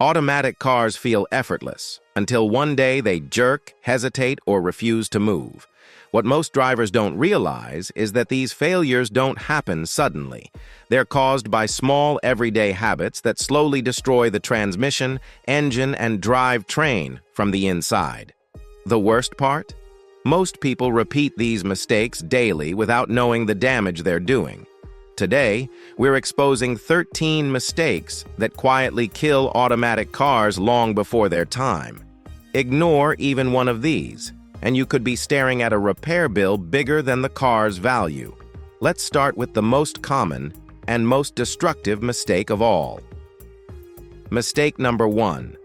Automatic cars feel effortless until one day they jerk, hesitate, or refuse to move. What most drivers don't realize is that these failures don't happen suddenly. They're caused by small, everyday habits that slowly destroy the transmission, engine, and drivetrain from the inside. The worst part? Most people repeat these mistakes daily without knowing the damage they're doing. Today, we're exposing 13 mistakes that quietly kill automatic cars long before their time. Ignore even one of these, and you could be staring at a repair bill bigger than the car's value. Let's start with the most common and most destructive mistake of all. Mistake number 1: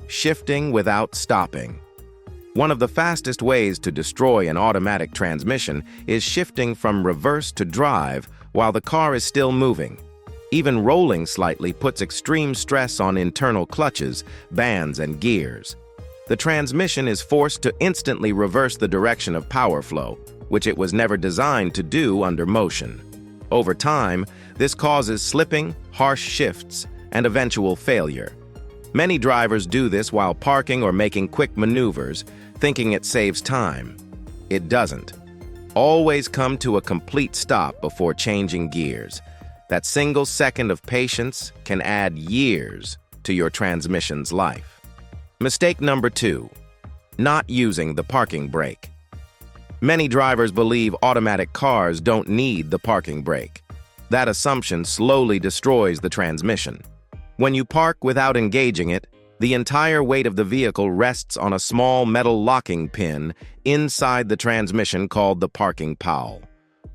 shifting without stopping. One of the fastest ways to destroy an automatic transmission is shifting from reverse to drive while the car is still moving. Even rolling slightly puts extreme stress on internal clutches, bands, and gears. The transmission is forced to instantly reverse the direction of power flow, which it was never designed to do under motion. Over time, this causes slipping, harsh shifts, and eventual failure. Many drivers do this while parking or making quick maneuvers, thinking it saves time. It doesn't. Always come to a complete stop before changing gears. That single second of patience can add years to your transmission's life. Mistake number 2: not using the parking brake. Many drivers believe automatic cars don't need the parking brake. That assumption slowly destroys the transmission. When you park without engaging it, the entire weight of the vehicle rests on a small metal locking pin inside the transmission called the parking powel.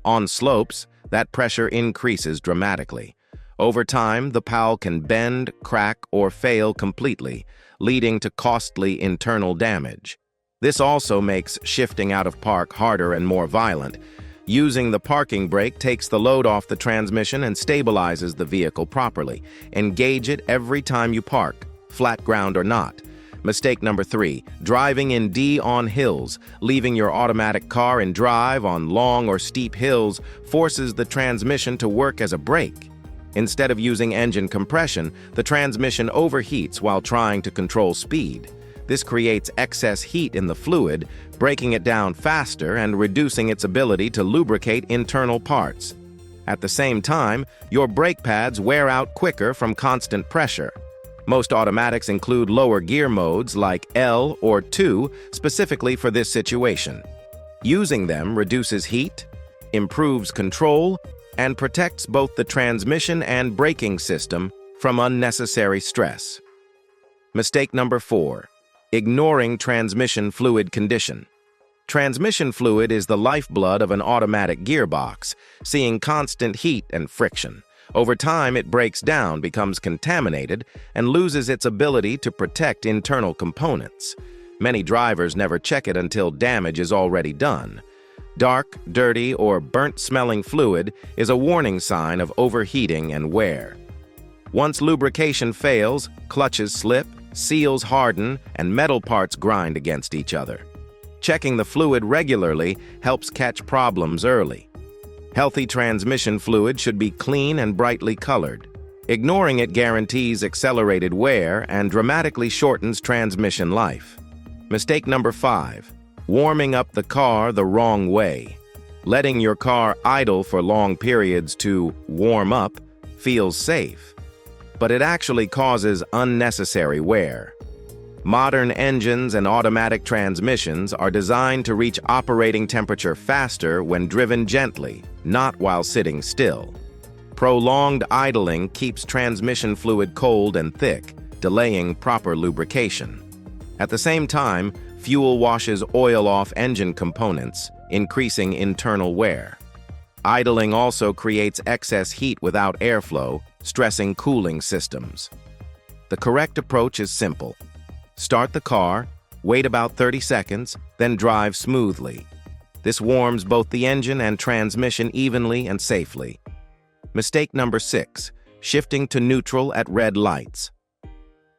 On slopes, that pressure increases dramatically. Over time, the powel can bend, crack, or fail completely, leading to costly internal damage. This also makes shifting out of park harder and more violent. Using the parking brake takes the load off the transmission and stabilizes the vehicle properly. Engage it every time you park, flat ground or not. Mistake number 3: driving in D on hills. Leaving your automatic car in drive on long or steep hills forces the transmission to work as a brake. Instead of using engine compression, the transmission overheats while trying to control speed. This creates excess heat in the fluid, breaking it down faster and reducing its ability to lubricate internal parts. At the same time, your brake pads wear out quicker from constant pressure. Most automatics include lower gear modes like L or 2 specifically for this situation. Using them reduces heat, improves control, and protects both the transmission and braking system from unnecessary stress. Mistake number 4: ignoring transmission fluid condition. Transmission fluid is the lifeblood of an automatic gearbox, seeing constant heat and friction. Over time, it breaks down, becomes contaminated, and loses its ability to protect internal components. Many drivers never check it until damage is already done. Dark, dirty, or burnt-smelling fluid is a warning sign of overheating and wear. Once lubrication fails, clutches slip, seals harden, and metal parts grind against each other. Checking the fluid regularly helps catch problems early. Healthy transmission fluid should be clean and brightly colored. Ignoring it guarantees accelerated wear and dramatically shortens transmission life. Mistake number 5: warming up the car the wrong way. Letting your car idle for long periods to warm up feels safe, but it actually causes unnecessary wear. Modern engines and automatic transmissions are designed to reach operating temperature faster when driven gently, not while sitting still. Prolonged idling keeps transmission fluid cold and thick, delaying proper lubrication. At the same time, fuel washes oil off engine components, increasing internal wear. Idling also creates excess heat without airflow, stressing cooling systems. The correct approach is simple. Start the car, wait about 30 seconds, then drive smoothly. This warms both the engine and transmission evenly and safely. Mistake number 6: shifting to neutral at red lights.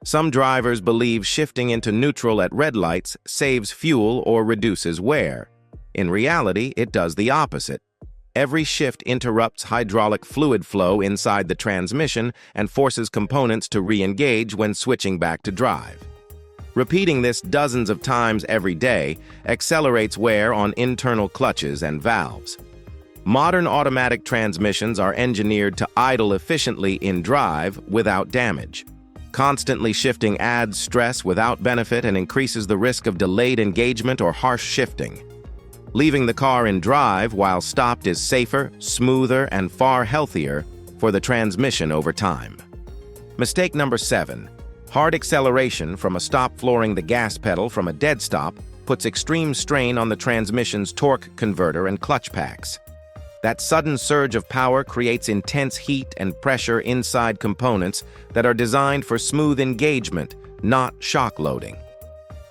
Some drivers believe shifting into neutral at red lights saves fuel or reduces wear. In reality, it does the opposite. Every shift interrupts hydraulic fluid flow inside the transmission and forces components to re-engage when switching back to drive. Repeating this dozens of times every day accelerates wear on internal clutches and valves. Modern automatic transmissions are engineered to idle efficiently in drive without damage. Constantly shifting adds stress without benefit and increases the risk of delayed engagement or harsh shifting. Leaving the car in drive while stopped is safer, smoother, and far healthier for the transmission over time. Mistake number 7. Hard acceleration from a stop flooring the gas pedal from a dead stop puts extreme strain on the transmission's torque converter and clutch packs. That sudden surge of power creates intense heat and pressure inside components that are designed for smooth engagement, not shock loading.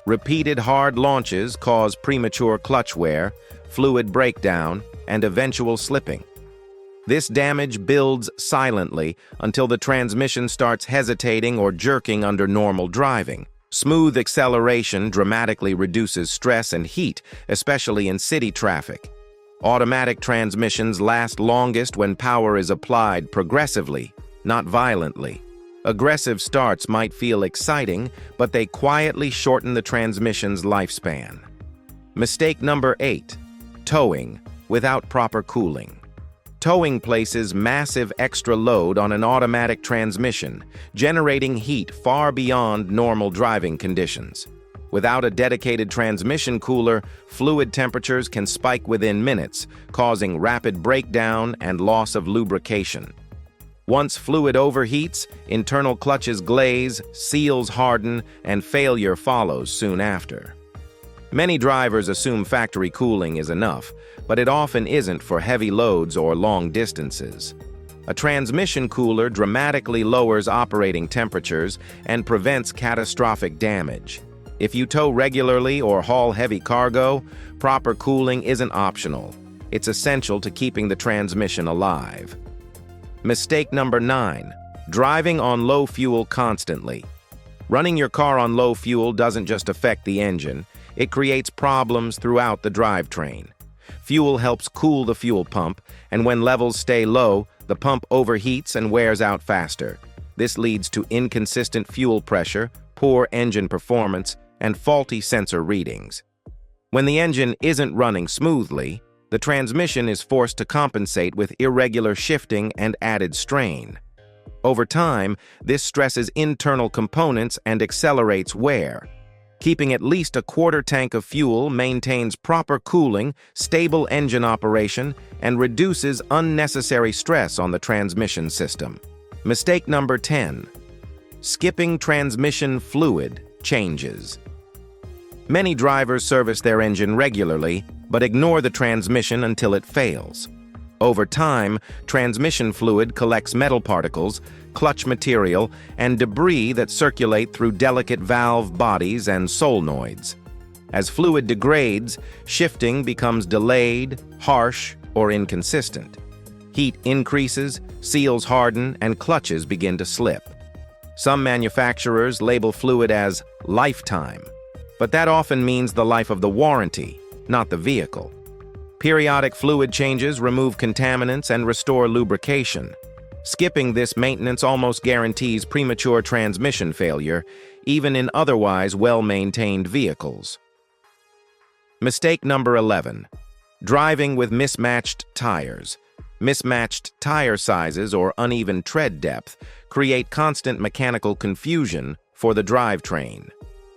Repeated hard launches cause premature clutch wear, fluid breakdown, and eventual slipping. This damage builds silently until the transmission starts hesitating or jerking under normal driving. Smooth acceleration dramatically reduces stress and heat, especially in city traffic. Automatic transmissions last longest when power is applied progressively, not violently. Aggressive starts might feel exciting, but they quietly shorten the transmission's lifespan. Mistake number 8. Towing without proper cooling. Towing places massive extra load on an automatic transmission, generating heat far beyond normal driving conditions. Without a dedicated transmission cooler, fluid temperatures can spike within minutes, causing rapid breakdown and loss of lubrication. Once fluid overheats, internal clutches glaze, seals harden, and failure follows soon after. Many drivers assume factory cooling is enough, but it often isn't for heavy loads or long distances. A transmission cooler dramatically lowers operating temperatures and prevents catastrophic damage. If you tow regularly or haul heavy cargo, proper cooling isn't optional. It's essential to keeping the transmission alive. Mistake number 9. Driving on low fuel constantly. Running your car on low fuel doesn't just affect the engine, it creates problems throughout the drivetrain. Fuel helps cool the fuel pump, and when levels stay low, the pump overheats and wears out faster. This leads to inconsistent fuel pressure, poor engine performance, and faulty sensor readings. When the engine isn't running smoothly, the transmission is forced to compensate with irregular shifting and added strain. Over time, this stresses internal components and accelerates wear. Keeping at least a quarter tank of fuel maintains proper cooling, stable engine operation, and reduces unnecessary stress on the transmission system. Mistake number 10. Skipping transmission fluid changes. Many drivers service their engine regularly, but ignore the transmission until it fails. Over time, transmission fluid collects metal particles, clutch material, and debris that circulate through delicate valve bodies and solenoids. As fluid degrades, shifting becomes delayed, harsh, or inconsistent. Heat increases, seals harden, and clutches begin to slip. Some manufacturers label fluid as lifetime, but that often means the life of the warranty, not the vehicle. Periodic fluid changes remove contaminants and restore lubrication. Skipping this maintenance almost guarantees premature transmission failure, even in otherwise well-maintained vehicles. Mistake number 11. Driving with mismatched tires. Mismatched tire sizes or uneven tread depth create constant mechanical confusion for the drivetrain.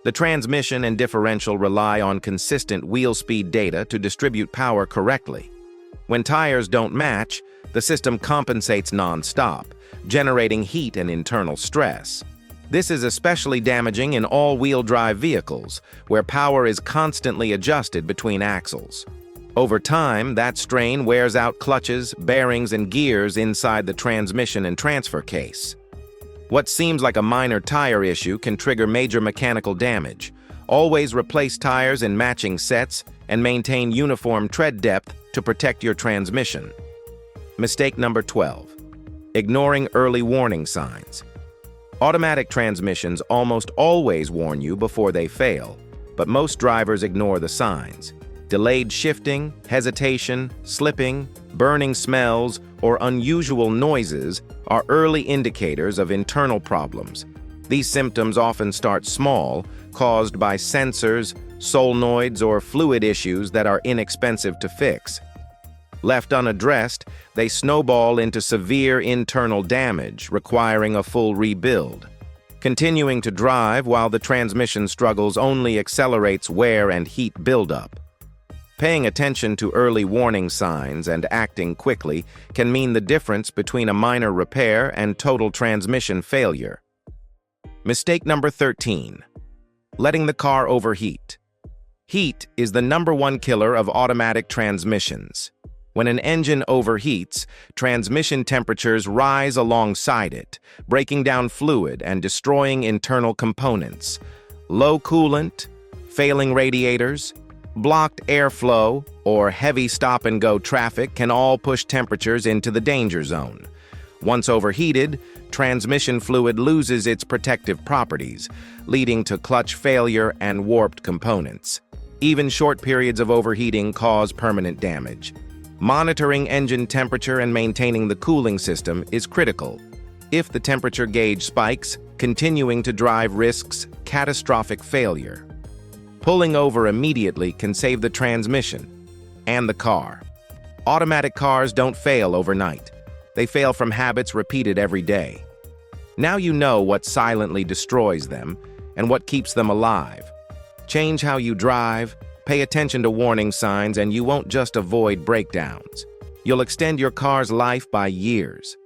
The transmission and differential rely on consistent wheel speed data to distribute power correctly. When tires don't match, the system compensates non-stop, generating heat and internal stress. This is especially damaging in all-wheel drive vehicles, where power is constantly adjusted between axles. Over time, that strain wears out clutches, bearings, and gears inside the transmission and transfer case. What seems like a minor tire issue can trigger major mechanical damage. Always replace tires in matching sets and maintain uniform tread depth to protect your transmission. Mistake number 12. Ignoring early warning signs. Automatic transmissions almost always warn you before they fail, but most drivers ignore the signs. Delayed shifting, hesitation, slipping, burning smells, or unusual noises are early indicators of internal problems. These symptoms often start small, caused by sensors, solenoids, or fluid issues that are inexpensive to fix. Left unaddressed, they snowball into severe internal damage, requiring a full rebuild. Continuing to drive while the transmission struggles only accelerates wear and heat buildup. Paying attention to early warning signs and acting quickly can mean the difference between a minor repair and total transmission failure. Mistake number 13. Letting the car overheat. Heat is the #1 killer of automatic transmissions. When an engine overheats, transmission temperatures rise alongside it, breaking down fluid and destroying internal components. Low coolant, failing radiators, blocked airflow, or heavy stop-and-go traffic can all push temperatures into the danger zone. Once overheated, transmission fluid loses its protective properties, leading to clutch failure and warped components. Even short periods of overheating cause permanent damage. Monitoring engine temperature and maintaining the cooling system is critical. If the temperature gauge spikes, continuing to drive risks catastrophic failure. Pulling over immediately can save the transmission and the car. Automatic cars don't fail overnight. They fail from habits repeated every day. Now you know what silently destroys them and what keeps them alive. Change how you drive, pay attention to warning signs, and you won't just avoid breakdowns. You'll extend your car's life by years.